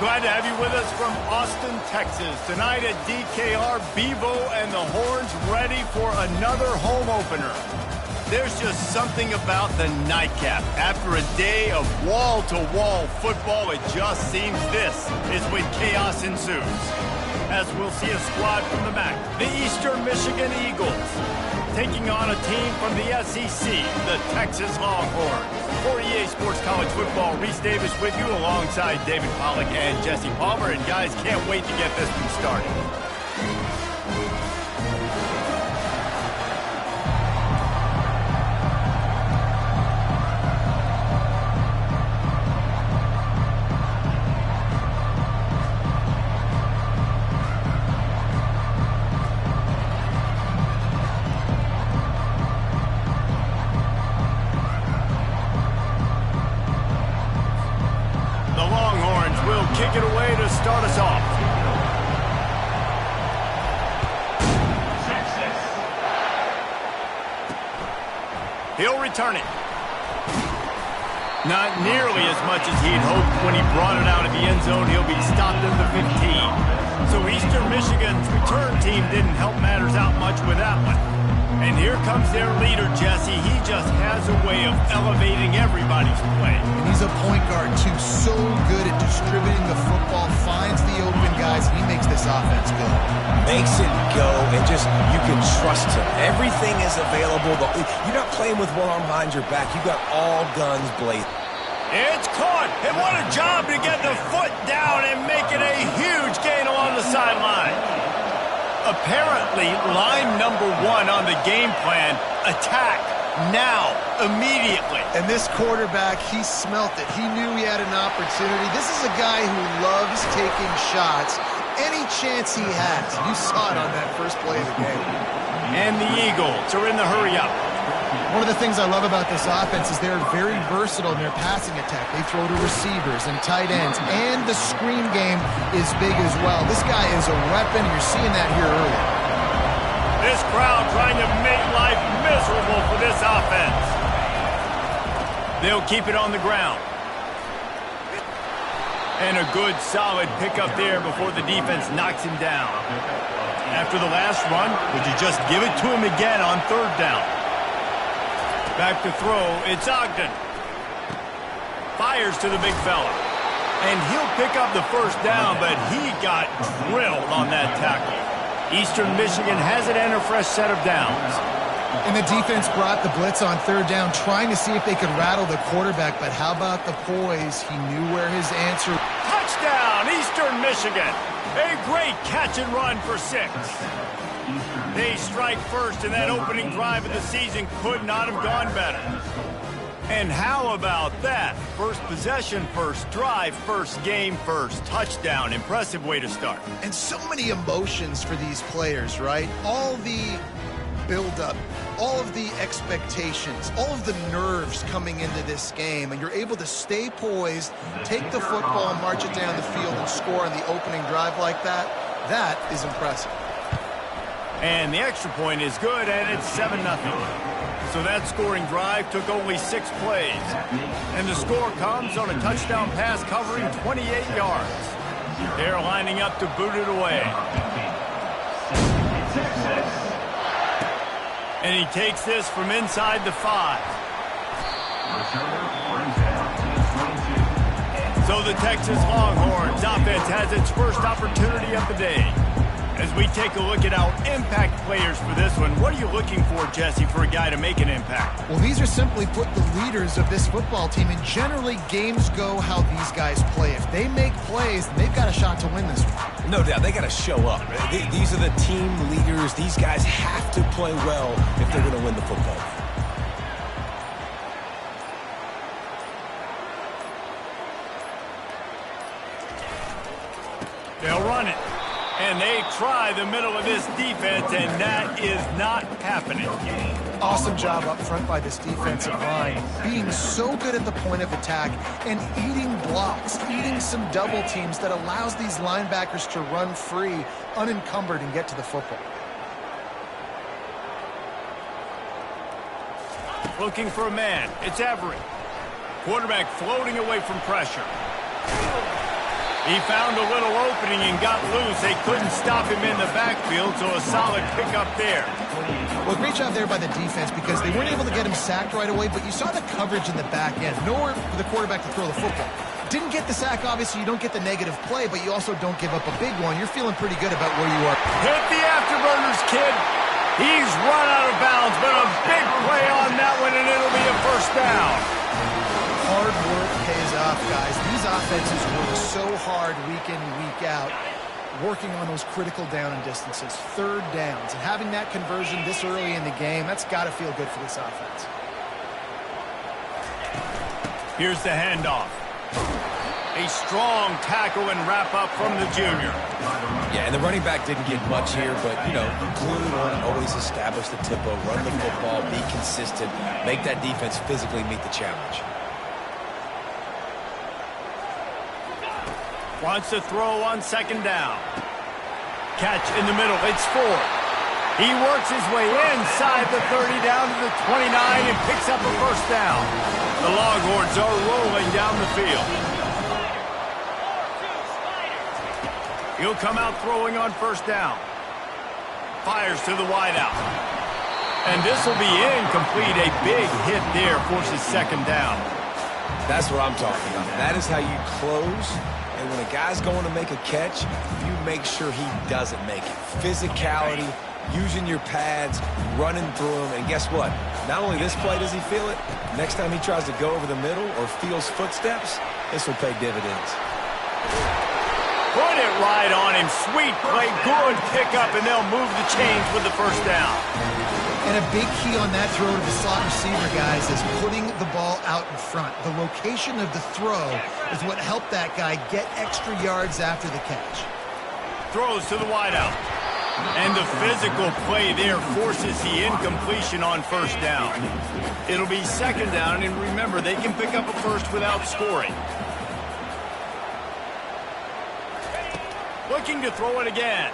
Glad to have you with us from Austin, Texas. Tonight at DKR, Bevo and the Horns ready for another home opener. There's just something about the nightcap. After a day of wall-to-wall football, it just seems this is when chaos ensues. As we'll see a squad from the MAC, the Eastern Michigan Eagles, taking on a team from the SEC, the Texas Longhorns. For EA Sports College Football, Reese Davis with you alongside David Pollack and Jesse Palmer. And guys, can't wait to get this one started. Kick it away to start us off. He'll return it. Not nearly as much as he'd hoped when he brought it out of the end zone. He'll be stopped at the 15. So Eastern Michigan's return team didn't help matters out much with that one. And here comes their leader, Jesse. He just has a way of elevating everybody's play. And he's a point guard, too. So good at distributing the football, finds the open guys. He makes this offense go. Makes it go, and just, you can trust him. Everything is available. You're not playing with one arm behind your back. You got all guns blazing. It's caught. And what a job to get the foot down and make it a huge gain along the sideline. Apparently, line number one on the game plan, attack now, immediately. And this quarterback, he smelt it. He knew he had an opportunity. This is a guy who loves taking shots any chance he has. You saw it on that first play of the game. And the Eagles are in the hurry-up. One of the things I love about this offense is they're very versatile in their passing attack. They throw to receivers and tight ends, and the screen game is big as well. This guy is a weapon. You're seeing that here early. This crowd trying to make life miserable for this offense. They'll keep it on the ground. And a good, solid pickup there before the defense knocks him down. After the last run, would you just give it to him again on third down? Back to throw, it's Ogden. Fires to the big fella. And he'll pick up the first down, but he got drilled on that tackle. Eastern Michigan has it and a fresh set of downs. And the defense brought the blitz on third down, trying to see if they could rattle the quarterback, but how about the poise? He knew where his answer... Touchdown, Eastern Michigan. A great catch and run for 6. They strike first, and that opening drive of the season could not have gone better. And how about that? First possession, first drive, first game, first touchdown. Impressive way to start. And so many emotions for these players, right? All the build-up, all of the expectations, all of the nerves coming into this game, and you're able to stay poised, take the football, march it down the field, and score on the opening drive like that. That is impressive. And the extra point is good, and it's 7-0. So that scoring drive took only 6 plays. And the score comes on a touchdown pass covering 28 yards. They're lining up to boot it away. And he takes this from inside the 5. So the Texas Longhorns offense has its first opportunity of the day. As we take a look at our impact players for this one, what are you looking for, Jesse, for a guy to make an impact? Well, these are simply put the leaders of this football team, and generally games go how these guys play. If they make plays, they've got a shot to win this one. No doubt, they got to show up. These are the team leaders. These guys have to play well if they're going to win the football. They'll run it. And they try the middle of this defense, and that is not happening. Awesome job up front by this defensive line, being so good at the point of attack and eating blocks, eating some double teams that allows these linebackers to run free, unencumbered, and get to the football. Looking for a man. It's Everett. Quarterback floating away from pressure. He found a little opening and got loose. They couldn't stop him in the backfield, so a solid pickup there. Well, great job there by the defense because they weren't able to get him sacked right away, but you saw the coverage in the back end. Nowhere for the quarterback to throw the football. Didn't get the sack, obviously. You don't get the negative play, but you also don't give up a big one. You're feeling pretty good about where you are. Hit the afterburners, kid. He's run out of bounds, but a big play on that one, and it'll be a first down. Hard work pays off, guys. These offenses work so hard week in and week out, working on those critical down and distances, third downs, and having that conversion this early in the game, that's got to feel good for this offense. Here's the handoff. A strong tackle and wrap-up from the junior. Yeah, and the running back didn't get much here, but, you know, you clearly want to always establish the tempo, run the football, be consistent, make that defense physically meet the challenge. Wants to throw on second down. Catch in the middle. It's Ford. He works his way inside the 30 down to the 29 and picks up a first down. The Longhorns are rolling down the field. He'll come out throwing on first down. Fires to the wideout. And this will be incomplete. A big hit there forces second down. That's what I'm talking about. That is how you close. And when a guy's going to make a catch, you make sure he doesn't make it. Physicality, using your pads, running through them. And guess what? Not only this play does he feel it, next time he tries to go over the middle or feels footsteps, this will pay dividends. Put it right on him. Sweet play. Good pickup, and they'll move the chains with the first down. And a big key on that throw to the slot receiver, guys, is putting the ball out in front. The location of the throw is what helped that guy get extra yards after the catch. Throws to the wideout. And the physical play there forces the incompletion on first down. It'll be second down, and remember, they can pick up a first without scoring. Looking to throw it again.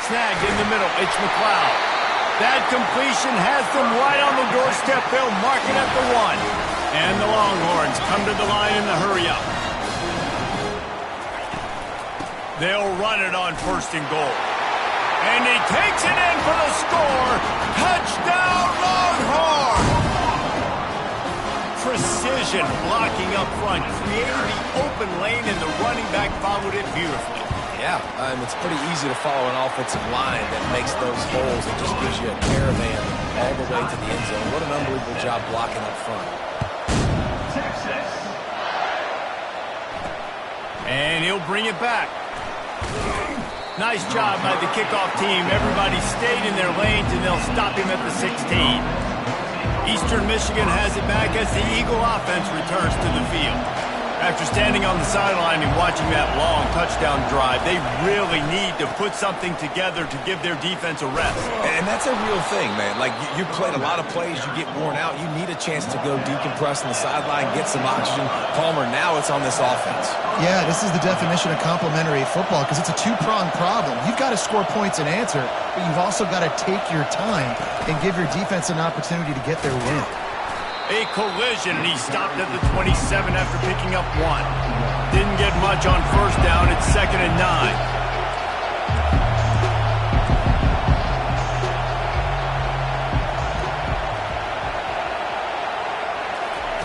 Snagged in the middle. It's McLeod. That completion has them right on the doorstep. They'll mark it at the 1. And the Longhorns come to the line in the hurry-up. They'll run it on first and goal. And he takes it in for the score. Touchdown, Longhorns! Precision blocking up front. Created the open lane, and the running back followed it beautifully. Yeah, it's pretty easy to follow an offensive line that makes those holes and just gives you a caravan all the way to the end zone. What an unbelievable job blocking up front. And he'll bring it back. Nice job by the kickoff team. Everybody stayed in their lanes, and they'll stop him at the 16. Eastern Michigan has it back as the Eagle offense returns to the field. After standing on the sideline and watching that long touchdown drive, they really need to put something together to give their defense a rest. And that's a real thing, man. Like, you played a lot of plays, you get worn out, you need a chance to go decompress on the sideline, get some oxygen. Palmer, now it's on this offense. Yeah, this is the definition of complementary football because it's a two-pronged problem. You've got to score points and answer, but you've also got to take your time and give your defense an opportunity to get their win. A collision, and he stopped at the 27 after picking up 1. Didn't get much on first down. It's 2nd and 9.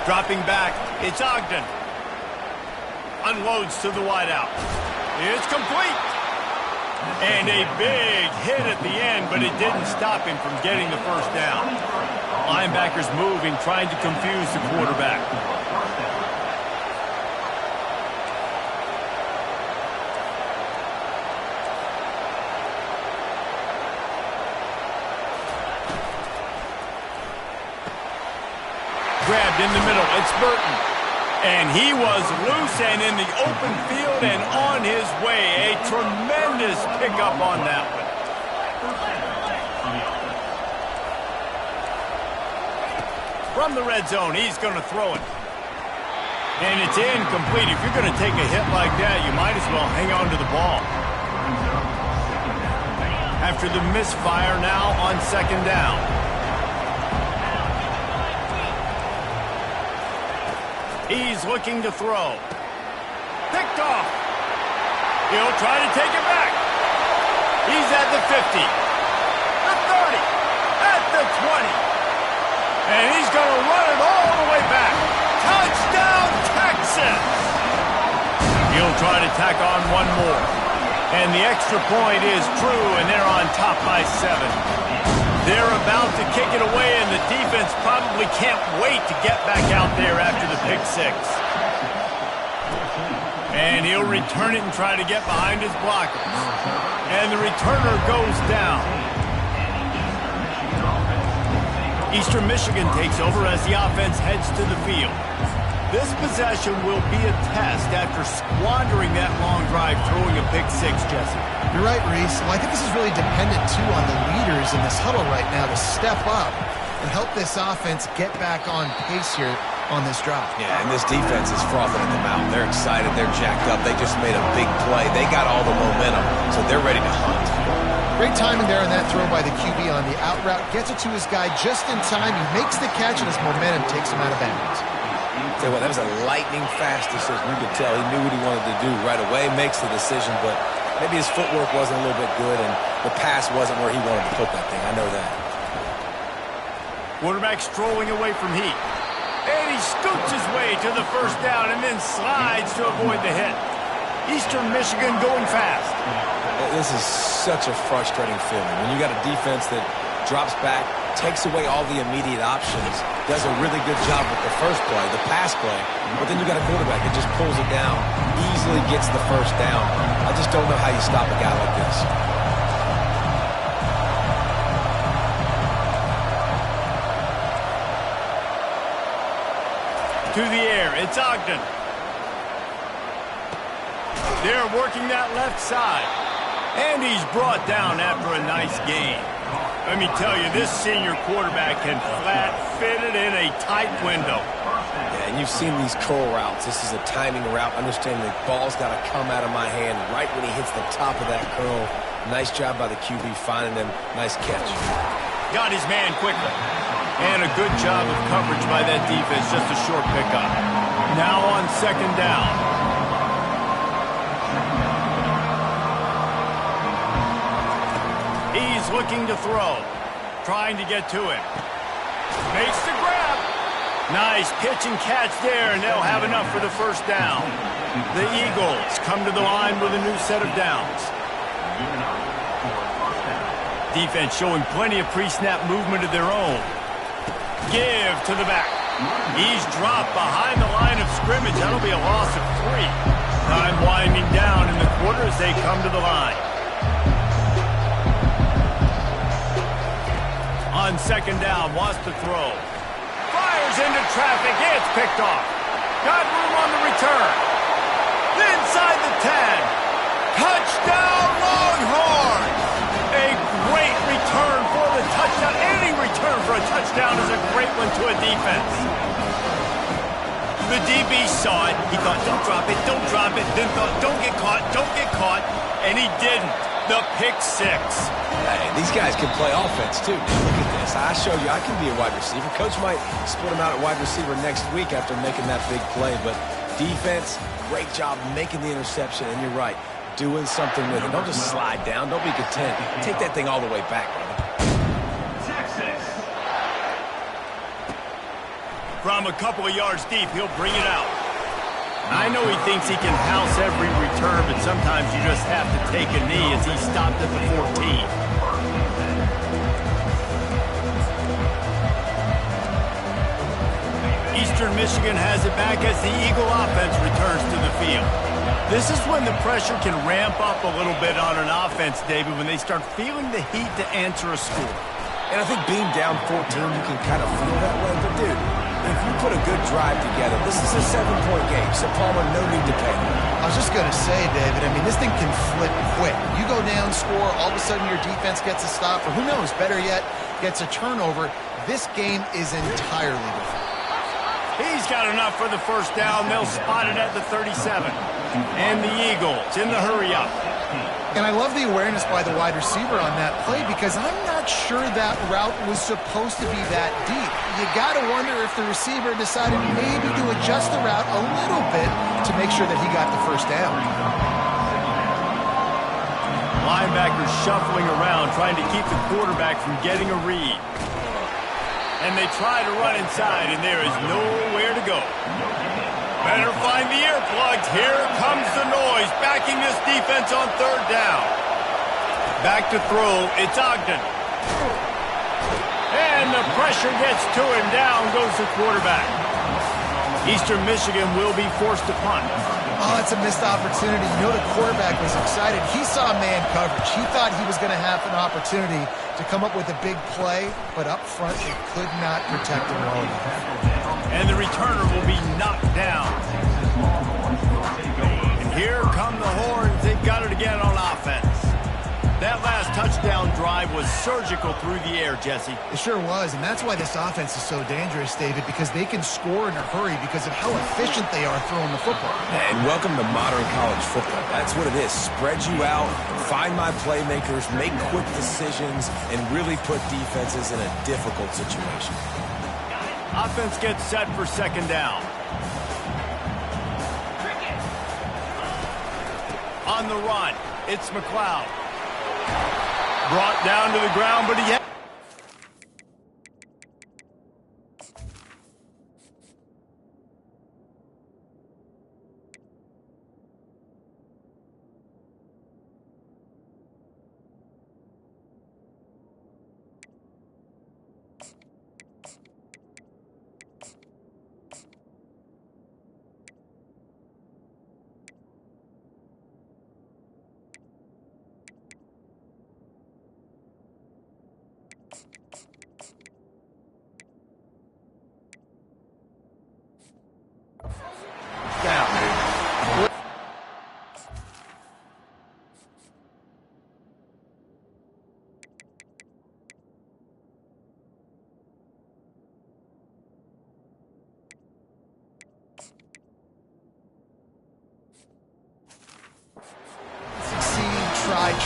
Dropping back, it's Ogden. Unloads to the wideout. It's complete. And a big hit at the end, but it didn't stop him from getting the first down. Linebackers moving, trying to confuse the quarterback. Grabbed in the middle, it's Burton. And he was loose and in the open field and on his way. A tremendous pickup on that one. From the red zone, he's going to throw it. And it's incomplete. If you're going to take a hit like that, you might as well hang on to the ball. After the misfire now on second down. He's looking to throw. Picked off. He'll try to take it back. He's at the 50, the 30, at the 20. And he's going to run it all the way back. Touchdown, Texas! He'll try to tack on one more. And the extra point is true, and they're on top by 7. They're about to kick it away, and the defense probably can't wait to get back out there after the pick 6. And he'll return it and try to get behind his blockers. And the returner goes down. Eastern Michigan takes over as the offense heads to the field. This possession will be a test after squandering that long drive throwing a pick 6, Jesse. You're right, Reese. Well, I think this is really dependent, too, on the leaders in this huddle right now to step up and help this offense get back on pace here on this drive. Yeah, and this defense is frothing at the mouth. They're excited. They're jacked up. They just made a big play. They got all the momentum, so they're ready to hunt. Great timing there on that throw by the QB on the out route. Gets it to his guy just in time. He makes the catch, and his momentum takes him out of bounds. Tell you what, that was a lightning-fast decision. You could tell he knew what he wanted to do right away, makes the decision, but maybe his footwork wasn't a little bit good, and the pass wasn't where he wanted to put that thing. I know that. Quarterback strolling away from heat. And he scoots his way to the first down and then slides to avoid the hit. Eastern Michigan going fast. This is such a frustrating feeling. When you got a defense that drops back, takes away all the immediate options, does a really good job with the first play, the pass play, but then you got a quarterback that just pulls it down, easily gets the first down. I just don't know how you stop a guy like this. To the air, it's Ogden. They're working that left side. And he's brought down after a nice gain. Let me tell you, this senior quarterback can flat fit it in a tight window. Yeah, and you've seen these curl routes. This is a timing route. Understanding the ball's got to come out of my hand right when he hits the top of that curl. Nice job by the QB finding him. Nice catch. Got his man quickly. And a good job of coverage by that defense. Just a short pickup. Now on second down. He's looking to throw. Trying to get to him. Makes the grab. Nice pitch and catch there, and they'll have enough for the first down. The Eagles come to the line with a new set of downs. Defense showing plenty of pre-snap movement of their own. Give to the back. He's dropped behind the line of scrimmage. That'll be a loss of 3. Time winding down in the quarter as they come to the line. On second down, wants to throw. Fires into traffic. It's picked off. Got room on the return. Inside the 10. Touchdown, Longhorns! A great return for the touchdown. Any return for a touchdown is a great one to a defense. The DB saw it. He thought, don't drop it, don't drop it. Then thought, don't get caught, don't get caught. And he didn't. The pick 6. Hey, these guys can play offense, too. Look at this. I showed you I can be a wide receiver. Coach might split him out at wide receiver next week after making that big play. But defense, great job making the interception. And you're right, doing something with it. Don't just slide down. Don't be content. Take that thing all the way back, brother. From a couple of yards deep, he'll bring it out. I know he thinks he can house every return, but sometimes you just have to take a knee as he stopped at the 14. Eastern Michigan has it back as the Eagle offense returns to the field. This is when the pressure can ramp up a little bit on an offense, David, when they start feeling the heat to answer a score. And I think being down 14, you can kind of feel that way. But, dude, if you put a good drive together, this is a 7-point game. So, Palmer, no need to panic. I was just going to say, David, I mean, this thing can flip quick. You go down, score, all of a sudden your defense gets a stop, or who knows, better yet, gets a turnover. This game is entirely different. He's got enough for the first down. They'll spot it at the 37. And the Eagles in the hurry up. And I love the awareness by the wide receiver on that play because I'm not sure that route was supposed to be that deep. You got to wonder if the receiver decided maybe to adjust the route a little bit to make sure that he got the first down. Linebackers shuffling around, trying to keep the quarterback from getting a read. And they try to run inside, and there is nowhere to go. Better find the earplugs. Here comes the noise, backing this defense on third down. Back to throw, it's Ogden. And the pressure gets to him. Down goes the quarterback. Eastern Michigan will be forced to punt. Oh, it's a missed opportunity. You know the quarterback was excited. He saw man coverage. He thought he was going to have an opportunity to come up with a big play, but up front they could not protect him well enough. And the returner will be knocked down. And here come the Horns. They've got it again on offense. That last touchdown drive was surgical through the air, Jesse. It sure was, and that's why this offense is so dangerous, David, because they can score in a hurry because of how efficient they are throwing the football. And welcome to modern college football. That's what it is. Spread you out, find my playmakers, make quick decisions, and really put defenses in a difficult situation. Offense gets set for second down. On the run, it's McLeod. Brought down to the ground, but he had...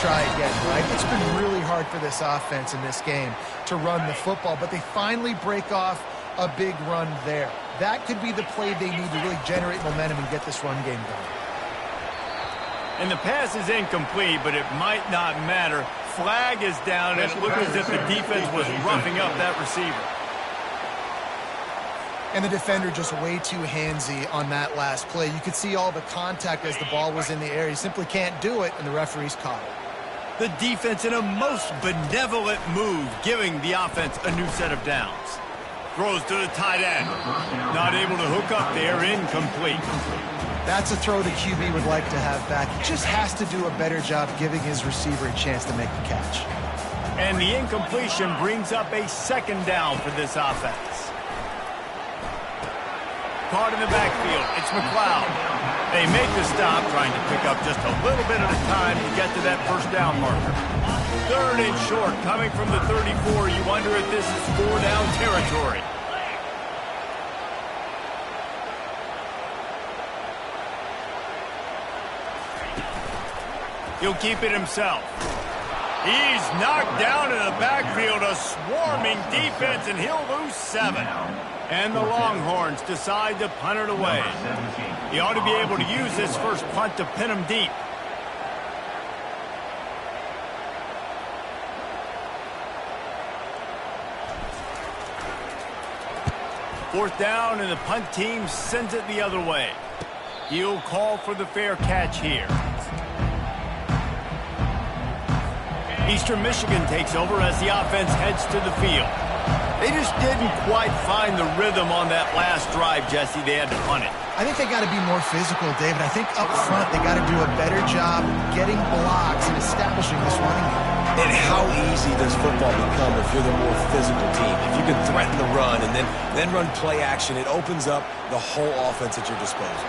Try again, right? It's been really hard for this offense in this game to run the football, but they finally break off a big run there. That could be the play they need to really generate momentum and get this run game going. And the pass is incomplete, but it might not matter. Flag is down, and it looked as if the defense was roughing up that receiver. And the defender just way too handsy on that last play. You could see all the contact as the ball was in the air. He simply can't do it, and the referees caught it. The defense in a most benevolent move, giving the offense a new set of downs. Throws to the tight end. Not able to hook up there, incomplete. That's a throw the QB would like to have back. He just has to do a better job giving his receiver a chance to make the catch. And the incompletion brings up a second down for this offense. Caught in the backfield, it's McLeod. They make the stop, trying to pick up just a little bit at a time to get to that first down marker. Third and short, coming from the 34. You wonder if this is 4-down territory. He'll keep it himself. He's knocked down in the backfield, a swarming defense, and he'll lose 7. And the Longhorns decide to punt it away. He ought to be able to use this first punt to pin him deep. Fourth down, and the punt team sends it the other way. He'll call for the fair catch here. Eastern Michigan takes over as the offense heads to the field. They just didn't quite find the rhythm on that last drive, Jesse. They had to punt it. I think they got to be more physical, David. I think up front they got to do a better job getting blocks and establishing this running game. And how easy does football become if you're the more physical team? If you can threaten the run and then run play action, it opens up the whole offense at your disposal.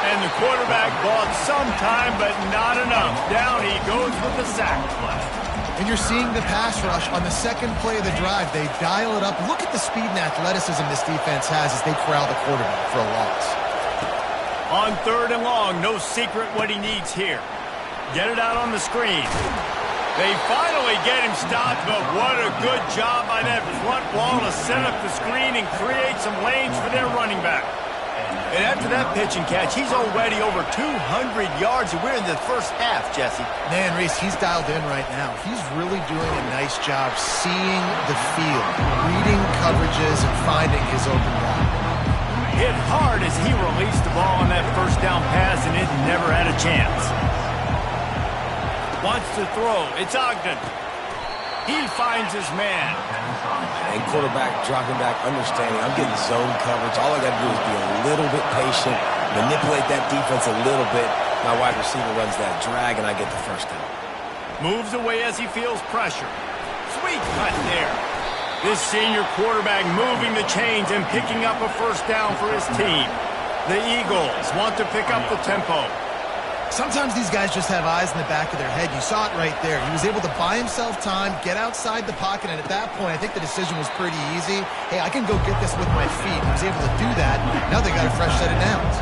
And the quarterback bought some time, but not enough. Down he goes with the sack. And you're seeing the pass rush on the second play of the drive. They dial it up. Look at the speed and athleticism this defense has as they corral the quarterback for a loss. On 3rd and long, no secret what he needs here. Get it out on the screen. They finally get him stopped, but what a good job by that front wall to set up the screen and create some lanes for their running back. And after that pitch and catch, he's already over 200 yards, and we're in the first half, Jesse. Man, Reese, he's dialed in right now. He's really doing a nice job seeing the field, reading coverages, and finding his open ball. Hit hard as he released the ball on that first down pass, and it never had a chance. Wants to throw. It's Ogden. He finds his man. And quarterback dropping back, understanding I'm getting zone coverage. All I got to do is be a little bit patient, manipulate that defense a little bit. My wide receiver runs that drag, and I get the first down. Moves away as he feels pressure. Sweet cut there. This senior quarterback moving the chains and picking up a first down for his team. The Eagles want to pick up the tempo. Sometimes these guys just have eyes in the back of their head. You saw it right there. He was able to buy himself time, get outside the pocket, and at that point, I think the decision was pretty easy. Hey, I can go get this with my feet. He was able to do that. Now they got a fresh set of downs.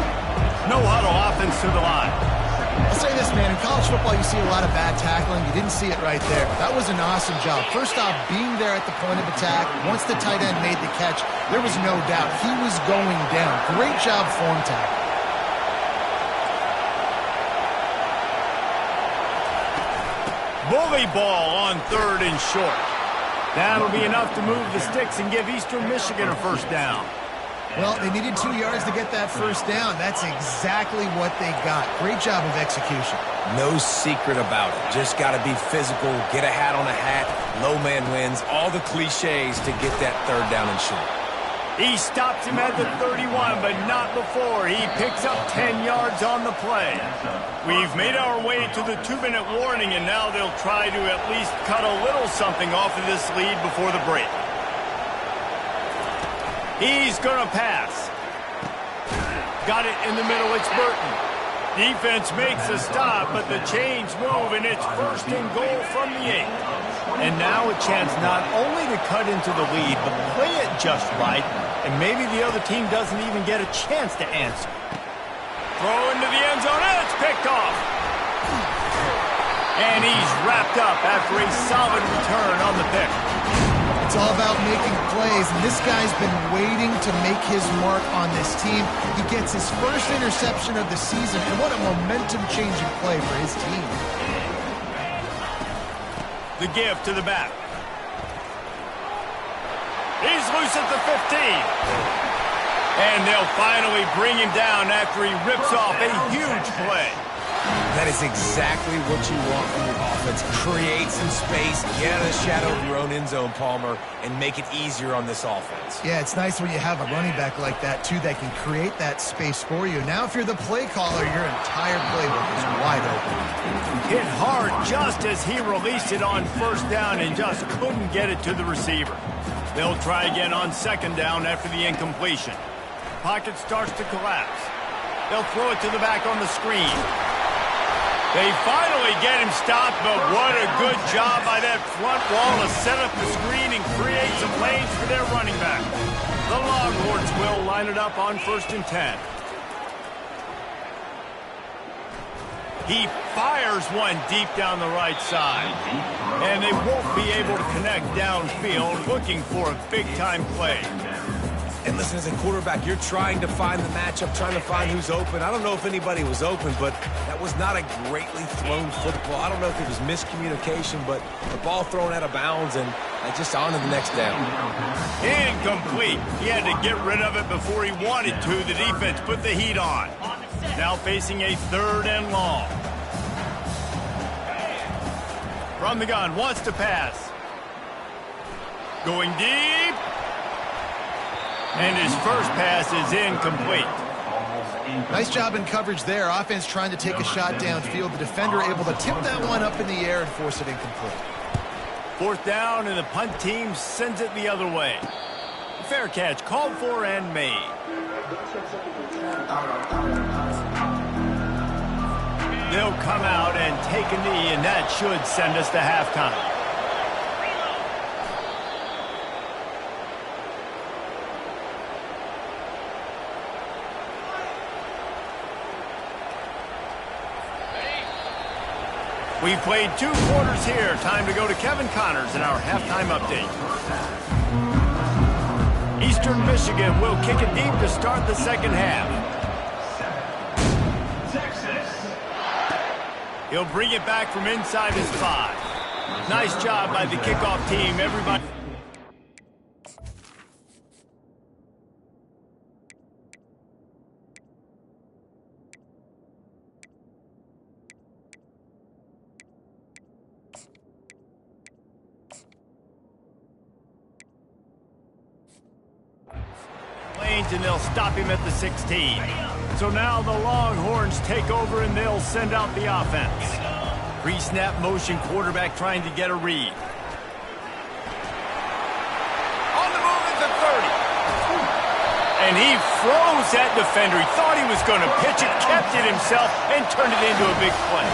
No huddle offense to the line. I'll say this, man. In college football, you see a lot of bad tackling. You didn't see it right there. That was an awesome job. First off, being there at the point of attack. Once the tight end made the catch, there was no doubt he was going down. Great job form tackle. Bully ball on 3rd and short. That'll be enough to move the sticks and give Eastern Michigan a first down. Well, they needed 2 yards to get that first down. That's exactly what they got. Great job of execution. No secret about it. Just got to be physical, get a hat on a hat, low man wins, all the cliches to get that 3rd down and short. He stops him at the 31, but not before. He picks up 10 yards on the play. We've made our way to the 2-minute warning, and now they'll try to at least cut a little something off of this lead before the break. He's going to pass. Got it in the middle. It's Burton. Defense makes a stop, but the chains move, and it's 1st and goal from the 8. And now a chance not only to cut into the lead, but play it just right, and maybe the other team doesn't even get a chance to answer. Throw into the end zone, and it's picked off. And he's wrapped up after a solid return on the pick. It's all about making plays, and this guy's been waiting to make his mark on this team. He gets his first interception of the season, and what a momentum-changing play for his team. The give to the back. He's loose at the 15. And they'll finally bring him down after he rips off a huge play. That is exactly what you want from your offense. Create some space, get out of the shadow of your own end zone, Palmer, and make it easier on this offense. Yeah, it's nice when you have a running back like that, too, that can create that space for you. Now, if you're the play caller, your entire playbook is wide open. Hit hard just as he released it on 1st down and just couldn't get it to the receiver. They'll try again on 2nd down after the incompletion. Pocket starts to collapse. They'll throw it to the back on the screen. They finally get him stopped, but what a good job by that front wall to set up the screen and create some lanes for their running back. The Longhorns will line it up on 1st and 10. He fires one deep down the right side. And they won't be able to connect downfield, looking for a big-time play. And listen, as a quarterback, you're trying to find the matchup, trying to find who's open. I don't know if anybody was open, but that was not a greatly thrown football. I don't know if it was miscommunication, but the ball thrown out of bounds and just on to the next down. Incomplete. He had to get rid of it before he wanted to. The defense put the heat on. Now facing a 3rd and long. From the gun, wants to pass. Going deep. And his first pass is incomplete. Nice job in coverage there. Offense trying to take a shot downfield. The defender able to tip that one up in the air and force it incomplete. 4th down, and the punt team sends it the other way. Fair catch called for and made. They'll come out and take a knee, and that should send us to halftime. We played 2 quarters here. Time to go to Kevin Connors in our halftime update. Eastern Michigan will kick it deep to start the second half. He'll bring it back from inside his 5. Nice job by the kickoff team, everybody. And they'll stop him at the 16. So now the Longhorns take over and they'll send out the offense. Pre-snap motion, quarterback trying to get a read. On the move at the 30. And he froze that defender. He thought he was going to pitch it, kept it himself, and turned it into a big play.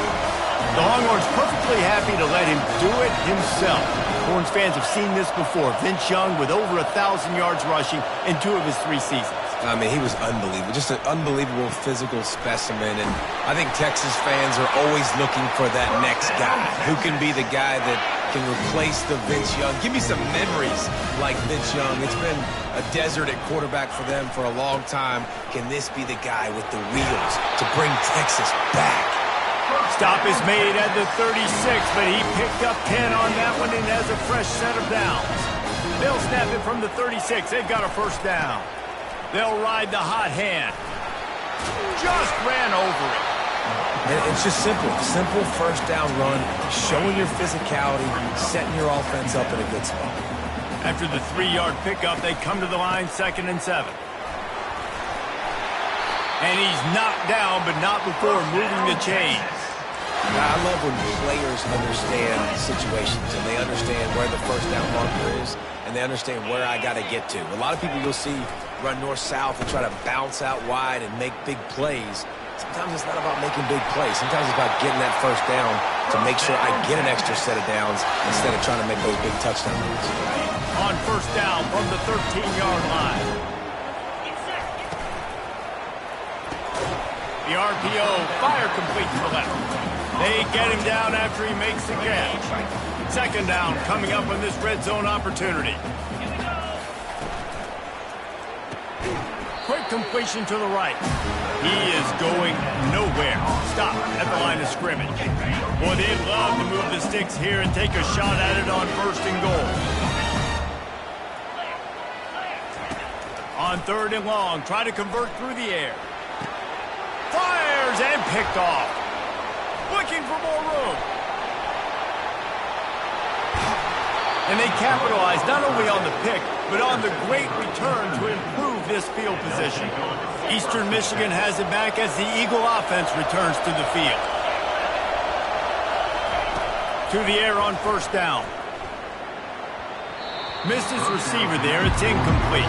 The Longhorns perfectly happy to let him do it himself. Horns fans have seen this before. Vince Young with over 1,000 yards rushing in 2 of his 3 seasons. I mean, he was unbelievable. Just an unbelievable physical specimen. And I think Texas fans are always looking for that next guy. Who can be the guy that can replace the Vince Young? Give me some memories like Vince Young. It's been a desert at quarterback for them for a long time. Can this be the guy with the wheels to bring Texas back? Stop is made at the 36, but he picked up 10 on that one and has a fresh set of downs. They'll snap it from the 36. They've got a first down. They'll ride the hot hand. Just ran over it. And it's just simple. Simple first down run, showing your physicality, setting your offense up in a good spot. After the 3-yard pickup, they come to the line, 2nd and 7. And he's knocked down, but not before moving the chains. I love when players understand situations and they understand where the first down marker is and they understand where I got to get to. A lot of people you'll see run north-south and try to bounce out wide and make big plays. Sometimes it's not about making big plays. Sometimes it's about getting that first down to make sure I get an extra set of downs instead of trying to make those big touchdown runs. On first down from the 13-yard line. The RPO, fire complete to the left. They get him down after he makes the catch. 2nd down coming up on this red zone opportunity. Quick completion to the right. He is going nowhere. Stop at the line of scrimmage. Boy, they'd love to move the sticks here and take a shot at it on 1st and goal. On 3rd and long, try to convert through the air. Fires and picked off. Looking for more room. And they capitalize not only on the pick, but on the great return to improve this field position. Eastern Michigan has it back as the Eagle offense returns to the field. To the air on 1st down. Missed his receiver there. It's incomplete.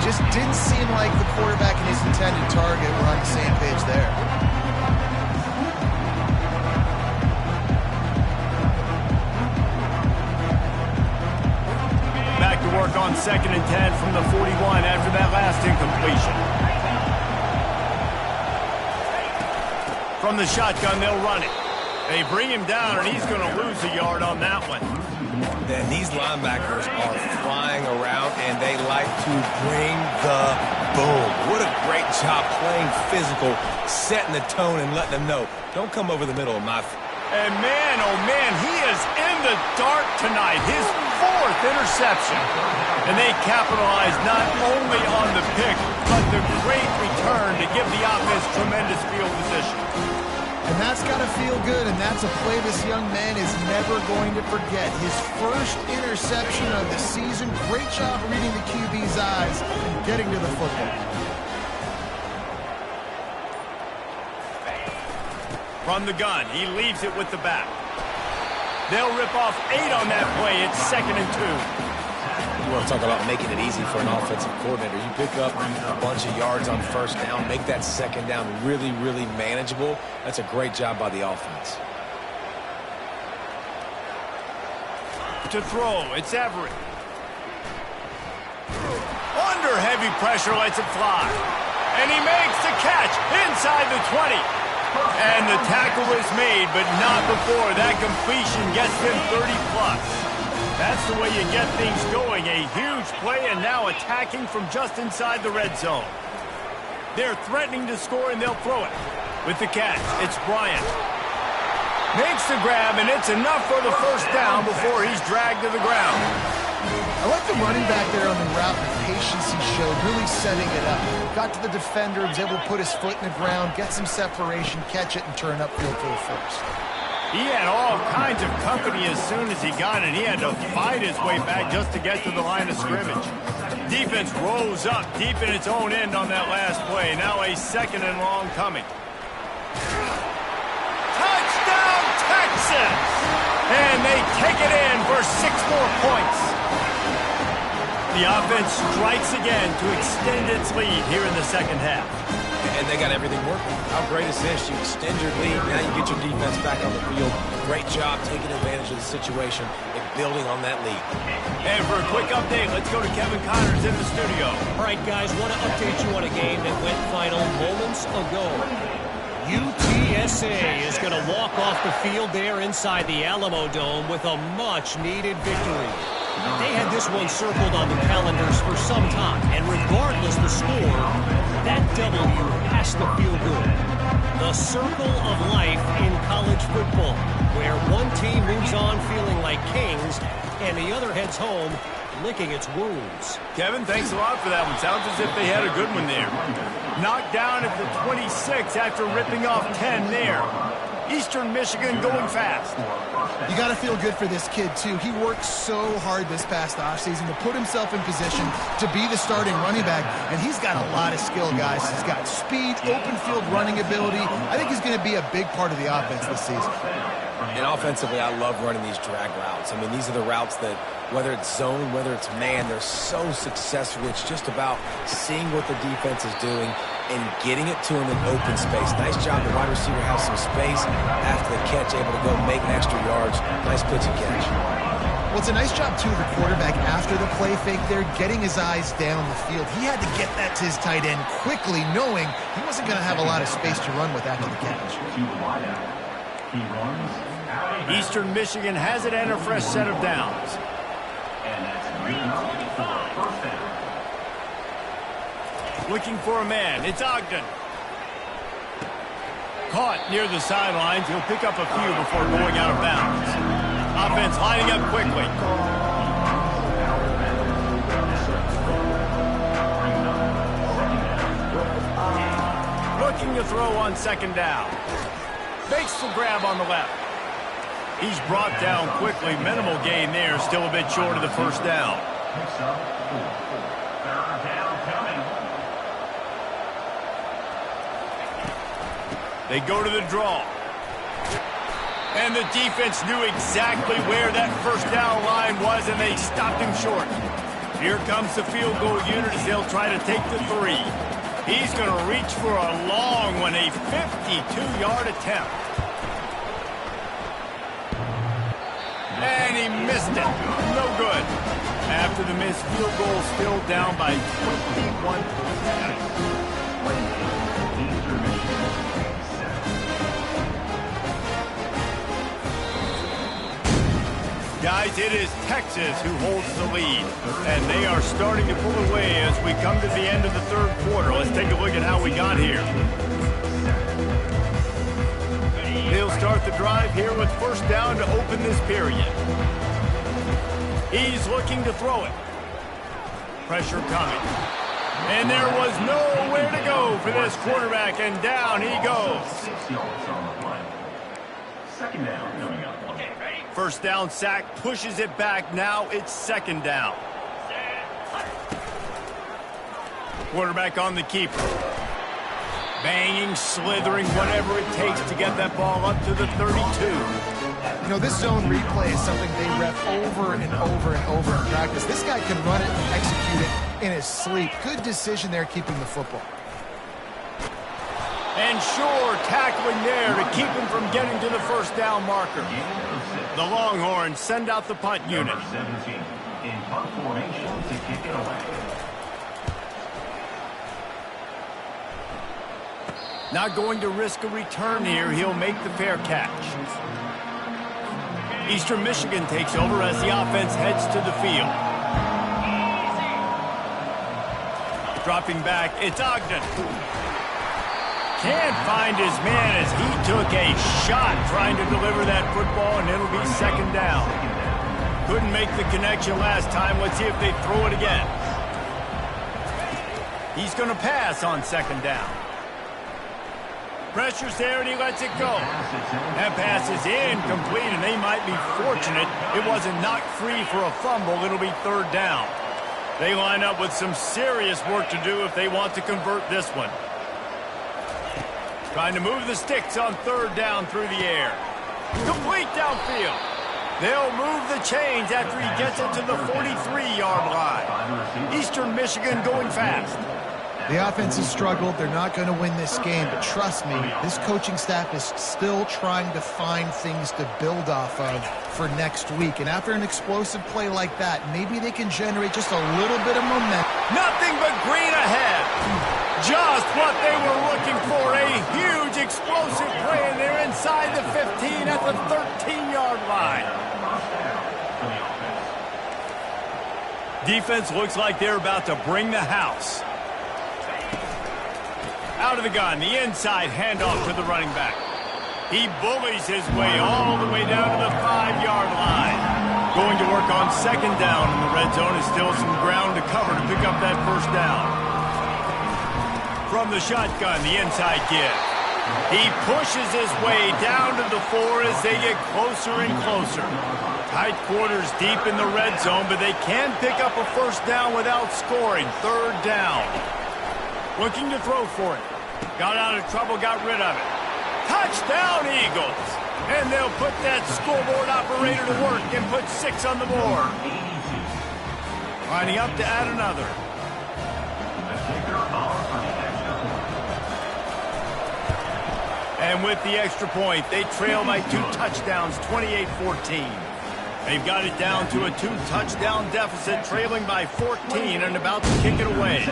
Just didn't seem like the quarterback and his intended target were on the same page there. Back to work on 2nd and 10 from the 41 after that last incompletion. From the shotgun, they'll run it. They bring him down, and he's going to lose a yard on that one. Then these linebackers are flying around, and they like to bring the boom. What a great job playing physical, setting the tone, and letting them know, don't come over the middle of my... And man, oh man, he is in the dark tonight. His 4th interception. And they capitalize not only on the pick, but the great return to give the offense tremendous field position. And that's got to feel good, and that's a play this young man is never going to forget. His 1st interception of the season. Great job reading the QB's eyes and getting to the football. From the gun, he leaves it with the back. They'll rip off 8 on that play. It's 2nd and 2. You want to talk about making it easy for an offensive coordinator. You pick up a bunch of yards on 1st down, make that 2nd down really, really manageable. That's a great job by the offense. To throw, it's Everett. Under heavy pressure, lets it fly. And he makes the catch inside the 20. And the tackle is made, but not before that completion gets them 30+. That's the way you get things going. A huge play, and now attacking from just inside the red zone. They're threatening to score, and they'll throw it. With the catch, it's Bryant. Makes the grab, and it's enough for the first down before he's dragged to the ground. I like the running back there on the route, the patience he showed, really setting it up. Got to the defender, was able to put his foot in the ground, get some separation, catch it, and turn upfield for the first. He had all kinds of company as soon as he got it. He had to fight his way back just to get to the line of scrimmage. Defense rose up deep in its own end on that last play. Now a 2nd and long coming. Touchdown, Texas! And they take it in for 6 more points. The offense strikes again to extend its lead here in the second half. And they got everything working. How great is this? You extend your lead, now you get your defense back on the field. Great job taking advantage of the situation and building on that lead. And for a quick update, let's go to Kevin Connors in the studio. All right, guys, want to update you on a game that went final moments ago. UTSA is going to walk off the field there inside the Alamo Dome with a much-needed victory. They had this one circled on the calendars for some time, and regardless the score, that W has to feel good. The circle of life in college football, where one team moves on feeling like kings, and the other heads home licking its wounds. Kevin, thanks a lot for that one. Sounds as if they had a good one there. Knocked down at the 26 after ripping off 10 there. Eastern Michigan going fast. You got to feel good for this kid, too. He worked so hard this past offseason to put himself in position to be the starting running back, and he's got a lot of skill, guys. He's got speed, open field running ability. I think he's going to be a big part of the offense this season. And offensively, I love running these drag routes. I mean, these are the routes that, whether it's zone, whether it's man, they're so successful. It's just about seeing what the defense is doing and getting it to him in open space. Nice job. The wide receiver has some space after the catch, able to go make an extra yards. Nice pitch and catch. Well, it's a nice job, too, of the quarterback after the play fake there, getting his eyes down the field. He had to get that to his tight end quickly, knowing he wasn't going to have a lot of space to run with after the catch. Eastern Michigan has it and a fresh set of downs. Looking for a man. It's Ogden. Caught near the sidelines. He'll pick up a few before going out of bounds. Offense lining up quickly. Looking to throw on 2nd down. Fakes the grab on the left. He's brought down quickly. Minimal gain there. Still a bit short of the first down. They go to the draw. And the defense knew exactly where that first down line was, and they stopped him short. Here comes the field goal unit as they'll try to take the 3. He's going to reach for a long one, a 52-yard attempt. And he missed it. No good. After the missed field goal, still down by 21 points. Guys, it is Texas who holds the lead, and they are starting to pull away as we come to the end of the 3rd quarter. Let's take a look at how we got here. They'll start the drive here with first down to open this period. He's looking to throw it. Pressure coming. And there was nowhere to go for this quarterback, and down he goes. 2nd down coming up. First down sack, pushes it back. Now it's 2nd down. Quarterback on the keeper. Banging, slithering, whatever it takes to get that ball up to the 32. You know, this zone replay is something they rep over and over and over in practice. This guy can run it and execute it in his sleep. Good decision there keeping the football. And sure, tackling there to keep him from getting to the first down marker. The Longhorns send out the punt unit. Number 17 in punt formation to kick it away. Not going to risk a return here. He'll make the fair catch. Eastern Michigan takes over as the offense heads to the field. Dropping back, it's Ogden. Can't find his man as he took a shot trying to deliver that football, and it'll be second down. Couldn't make the connection last time. Let's see if they throw it again. He's going to pass on second down. Pressure's there, and he lets it go. That pass is incomplete, and they might be fortunate it wasn't knocked free for a fumble. It'll be third down. They line up with some serious work to do if they want to convert this one. Trying to move the sticks on third down through the air. Complete downfield. They'll move the chains after he gets it to the 43-yard line. Eastern Michigan going fast. The offense has struggled. They're not going to win this game, but trust me, this coaching staff is still trying to find things to build off of for next week. And after an explosive play like that, maybe they can generate just a little bit of momentum. Nothing but green ahead. Just what they were looking for. A huge explosive play, and they're inside the 15 at the 13-yard line. Defense looks like they're about to bring the house. Out of the gun, the inside handoff to the running back. He bullies his way all the way down to the 5-yard line. Going to work on second down in the red zone. Is still some ground to cover to pick up that first down. From the shotgun, the inside give. He pushes his way down to the 4 as they get closer and closer. Tight quarters deep in the red zone, but they can pick up a first down without scoring. Third down. Looking to throw for it. Got out of trouble, got rid of it. Touchdown, Eagles! And they'll put that scoreboard operator to work and put 6 on the board. Lining up to add another. And with the extra point, they trail by 2 touchdowns, 28-14. They've got it down to a 2-touchdown deficit, trailing by 14 and about to kick it away.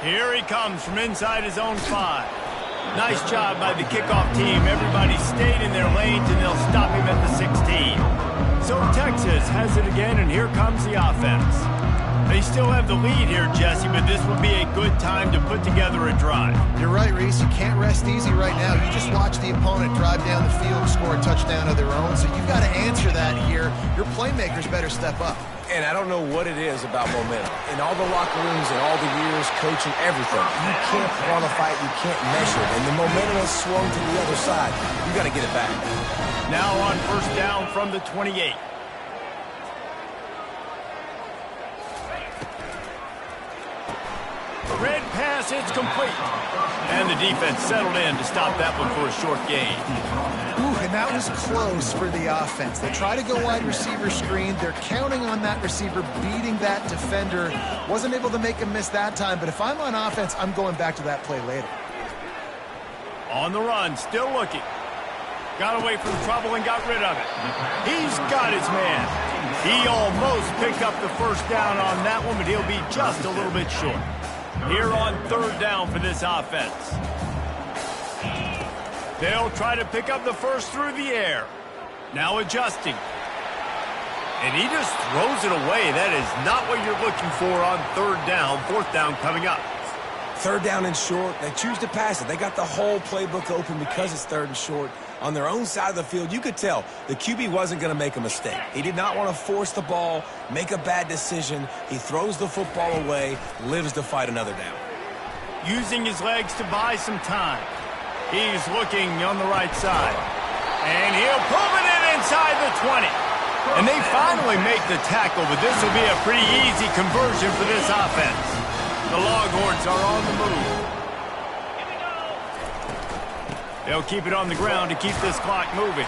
Here he comes from inside his own 5. Nice job by the kickoff team. Everybody stayed in their lanes, and they'll stop him at the 16. So Texas has it again, and here comes the offense. They still have the lead here, Jesse, but this will be a good time to put together a drive. You're right, Reese. You can't rest easy right now. You just watch the opponent drive down the field and score a touchdown of their own, so you've got to answer that here. Your playmakers better step up. And I don't know what it is about momentum. In all the locker rooms and all the years, coaching, everything, you can't quantify it, you can't measure it. And the momentum has swung to the other side. You got to get it back. Now on first down from the 28. Red pass, it's complete. And the defense settled in to stop that one for a short gain. Ooh, and that was close for the offense. They try to go wide receiver screen. They're counting on that receiver beating that defender. Wasn't able to make him miss that time, but if I'm on offense, I'm going back to that play later. On the run, still looking. Got away from trouble and got rid of it. He's got his man. He almost picked up the first down on that one, but he'll be just a little bit short. Here on third down for this offense. They'll try to pick up the first through the air. Now adjusting. And he just throws it away. That is not what you're looking for on third down. Fourth down coming up. Third down and short, they choose to pass it. They got the whole playbook open because it's third and short. On their own side of the field, you could tell the QB wasn't going to make a mistake. He did not want to force the ball, make a bad decision. He throws the football away, lives to fight another down. Using his legs to buy some time. He's looking on the right side. And he'll pull it in inside the 20. And they finally make the tackle, but this will be a pretty easy conversion for this offense. The Longhorns are on the move. They'll keep it on the ground to keep this clock moving.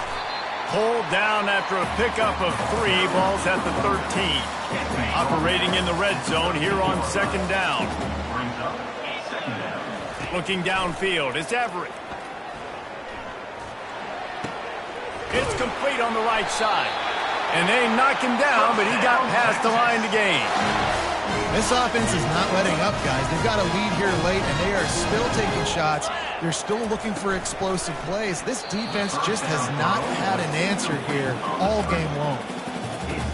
Pulled down after a pickup of 3, balls at the 13. Operating in the red zone here on second down. Looking downfield, it's Everett. It's complete on the right side. And they knock him down, but he got past the line to gain. This offense is not letting up, guys. They've got a lead here late, and they are still taking shots. They're still looking for explosive plays. This defense just has not had an answer here all game long.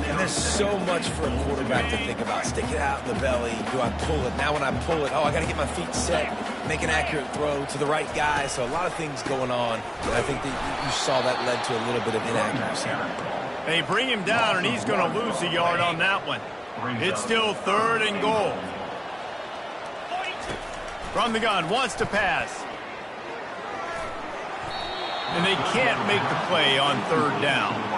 And there's so much for a quarterback to think about. Stick it out in the belly. Do I pull it? Now when I pull it, I got to get my feet set, make an accurate throw to the right guy. So a lot of things going on. And I think that you saw that led to a little bit of inaccuracy. They bring him down, and he's going to lose a yard on that one. It's still 3rd and goal. From the gun, wants to pass. And they can't make the play on 3rd down.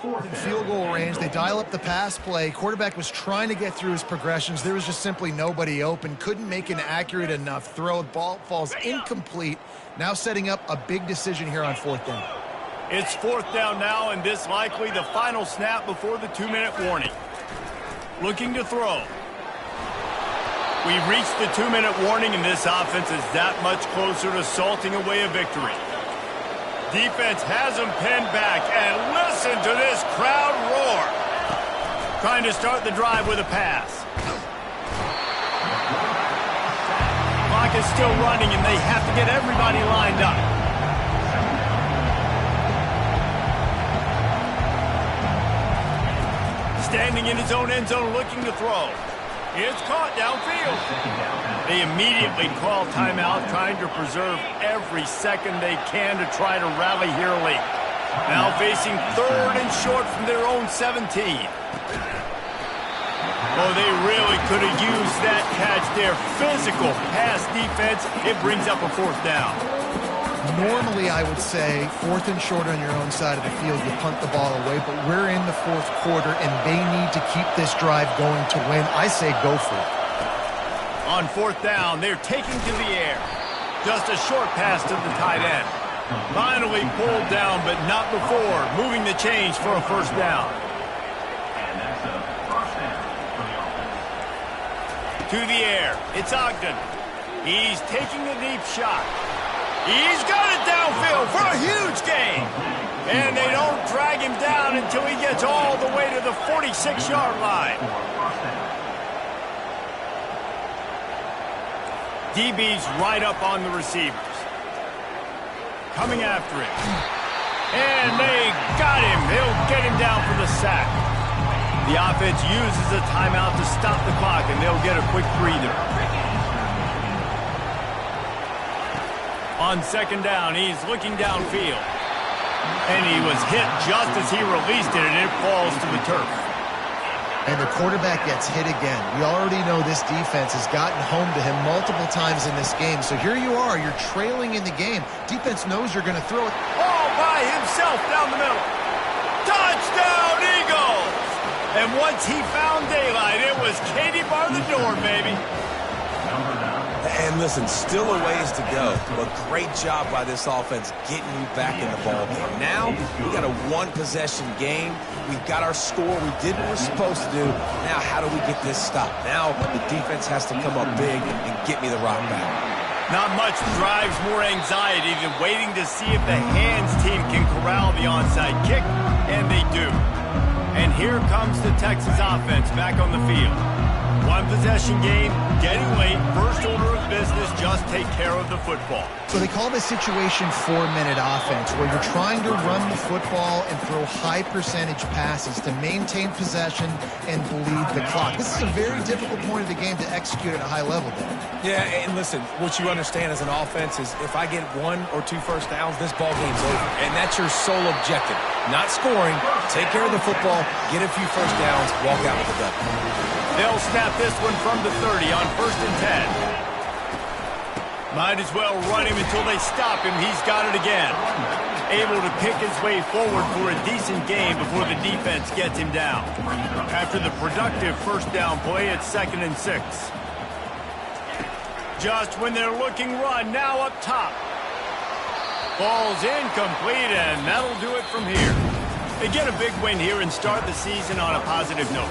In field goal range, they dial up the pass play. Quarterback was trying to get through his progressions. There was just simply nobody open. Couldn't make an accurate enough throw. The ball falls incomplete. Now setting up a big decision here on 4th down. It's 4th down now, and this likely the final snap before the 2-minute warning. Looking to throw. We've reached the 2-minute warning, and this offense is that much closer to salting away a victory. Defense has them pinned back, and listen to this crowd roar. Trying to start the drive with a pass. Clock is still running, and they have to get everybody lined up. Standing in his own end zone looking to throw. It's caught downfield. They immediately call timeout, trying to preserve every second they can to try to rally here late. Now facing 3rd and short from their own 17. Oh, they really could have used that catch there. Physical pass defense. It brings up a 4th down. Normally, I would say 4th and short on your own side of the field, you punt the ball away, but we're in the 4th quarter, and they need to keep this drive going to win. I say go for it. On 4th down, they're taking to the air. Just a short pass to the tight end. Finally pulled down, but not before moving the chains for a 1st down. And that's a 1st down for the offense. To the air, it's Ogden. He's taking a deep shot. He's got it downfield for a huge gain. And they don't drag him down until he gets all the way to the 46-yard line. DB's right up on the receivers. Coming after him. And they got him. They'll get him down for the sack. The offense uses a timeout to stop the clock, and they'll get a quick breather. On 2nd down, he's looking downfield. And he was hit just as he released it, and it falls to the turf. And the quarterback gets hit again. We already know this defense has gotten home to him multiple times in this game. So here you are, you're trailing in the game. Defense knows you're going to throw it. All by himself down the middle. Touchdown, Eagles! And once he found daylight, it was Katie bar the door, baby. And listen, still a ways to go, but great job by this offense getting you back in the ball game. Now, we got a 1-possession game. We've got our score. We did what we're supposed to do. Now, how do we get this stopped? Now, the defense has to come up big and get me the rock back. Not much drives more anxiety than waiting to see if the hands team can corral the onside kick, and they do. And here comes the Texas offense back on the field. 1-possession game, getting late, first order of business, just take care of the football. So they call this situation 4-minute offense, where you're trying to run the football and throw high-percentage passes to maintain possession and bleed the clock. This is a very difficult point of the game to execute at a high level, though. Yeah, and listen, what you understand as an offense is if I get 1 or 2 first downs, this ball game's over. And that's your sole objective. Not scoring, take care of the football, get a few first downs, walk out with a W. They'll snap this one from the 30 on 1st and 10. Might as well run him until they stop him. He's got it again. Able to pick his way forward for a decent game before the defense gets him down. After the productive 1st down play, it's 2nd and 6. Just when they're looking run, now up top. Ball's incomplete, and that'll do it from here. They get a big win here and start the season on a positive note.